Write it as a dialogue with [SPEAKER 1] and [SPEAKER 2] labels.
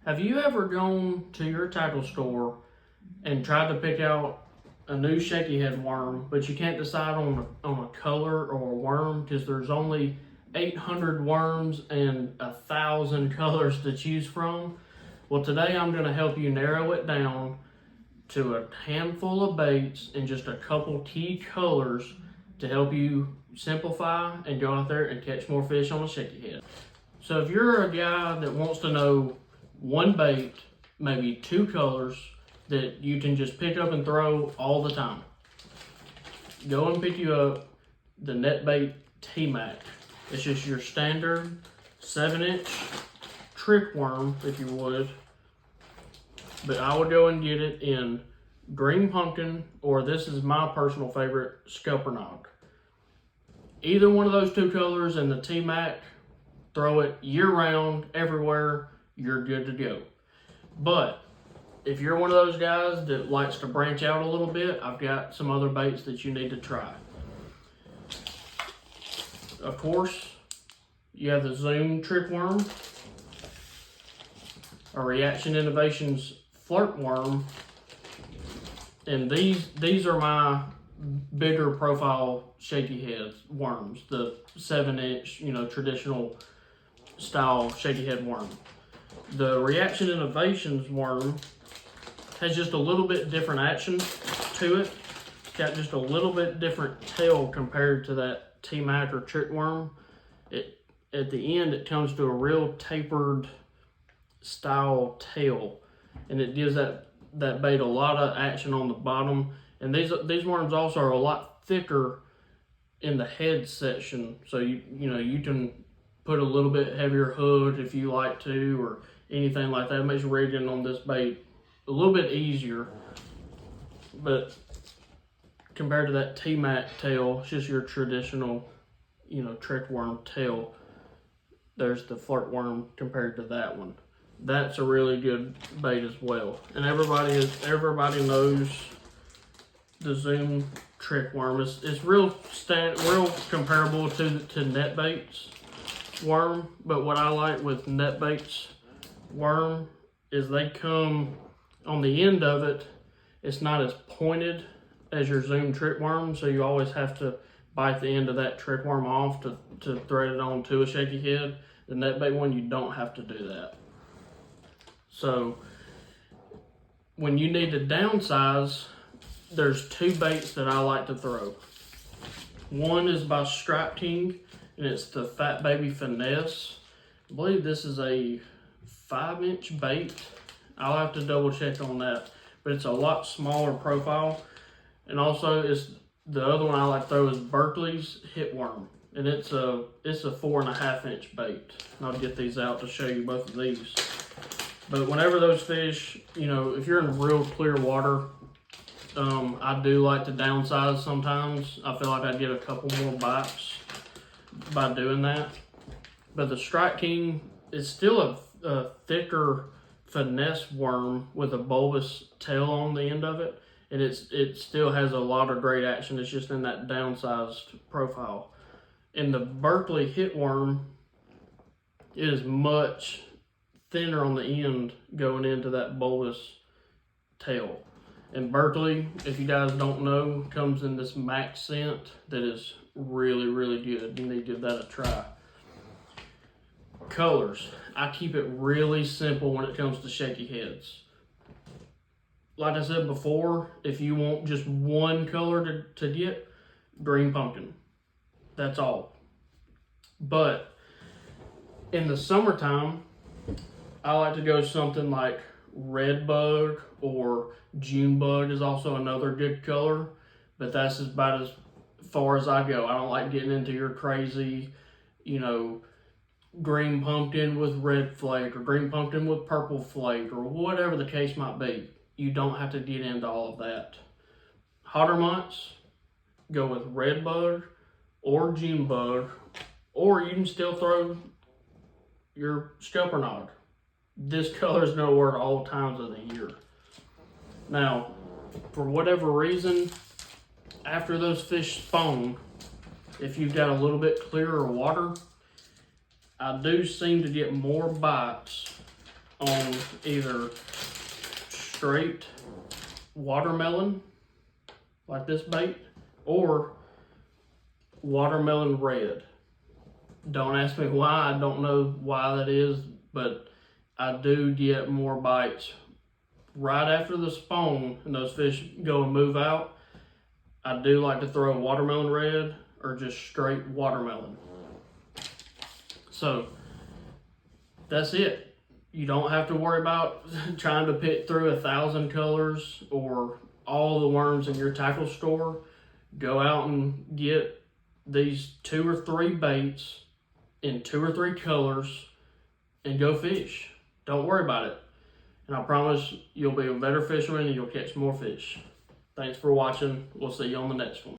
[SPEAKER 1] Have you ever gone to your tackle store and tried to pick out a new shaky head worm, but you can't decide on a color or a worm because there's only 800 worms and 1,000 colors to choose from? Well, today I'm going to help you narrow it down to a handful of baits and just a couple key colors to help you simplify and go out there and catch more fish on a shaky head. So if you're a guy that wants to know one bait, maybe two colors that you can just pick up and throw all the time, go and pick you up the Netbait T Mac. It's just your standard 7-inch trick worm, if you would. But I would go and get it in green pumpkin, or this is my personal favorite, scuppernong. Either one of those two colors and the T Mac, throw it year round, everywhere, you're good to go. But if you're one of those guys that likes to branch out a little bit, I've got some other baits that you need to try. Of course, you have the Zoom trick worm, a Reaction Innovations Flirt worm, and these are my bigger profile shaky head worms, the 7-inch, traditional style shaky head worm. The Reaction Innovations worm has just a little bit different action to it. It's got just a little bit different tail compared to that T Mac or trick worm. At the end, it comes to a real tapered style tail, and it gives that bait a lot of action on the bottom. And these worms also are a lot thicker in the head section, so you can put a little bit heavier hook if you like to, or anything like that. It makes rigging on this bait a little bit easier. But compared to that T Mac tail, it's just your traditional, trick worm tail. There's the Flirt worm compared to that one. That's a really good bait as well. And everybody knows the Zoom trick worm. It's real comparable to Netbait's worm. But what I like with Netbait's worm is they come on the end of it. It's not as pointed as your Zoom trick worm, so you always have to bite the end of that trick worm off to thread it onto a shaky head. The Netbait one, you don't have to do that. So when you need to downsize, there's two baits that I like to throw. One is by Stripe King, and it's the Fat Baby Finesse. I believe this is a 5-inch bait. I'll have to double check on that, but it's a lot smaller profile. And also, the other one I like to throw is Berkley's Hit Worm, and it's a 4.5-inch bait. And I'll get these out to show you both of these. But whenever those fish, if you're in real clear water, I do like to downsize sometimes. I feel like I get a couple more bites by doing that. But the Strike King is still a thicker finesse worm with a bulbous tail on the end of it. And it still has a lot of great action. It's just in that downsized profile. And the Berkley Hit Worm is much thinner on the end going into that bulbous tail. And Berkley, if you guys don't know, comes in this Maxscent that is really, really good. You need to give that a try. Colors. I keep it really simple when it comes to shaky heads. Like I said before, if you want just one color to get, green pumpkin. That's all. But in the summertime, I like to go something like red bug, or junebug is also another good color, but that's about as far as I go. I don't like getting into your crazy, green pumpkin with red flake, or green pumpkin with purple flake, or whatever the case might be. You don't have to get into all of that. Hotter months, go with red bug or junebug, or you can still throw your scuppernong. This color is gonna work all times of the year. Now, for whatever reason, after those fish spawn, if you've got a little bit clearer water, I do seem to get more bites on either straight watermelon, like this bait, or watermelon red. Don't ask me why, I don't know why that is, but I do get more bites right after the spawn and those fish go and move out. I do like to throw watermelon red or just straight watermelon. So that's it. You don't have to worry about trying to pick through 1,000 colors or all the worms in your tackle store. Go out and get these 2 or 3 baits in 2 or 3 colors and go fish. Don't worry about it. And I promise you'll be a better fisherman and you'll catch more fish. Thanks for watching. We'll see you on the next one.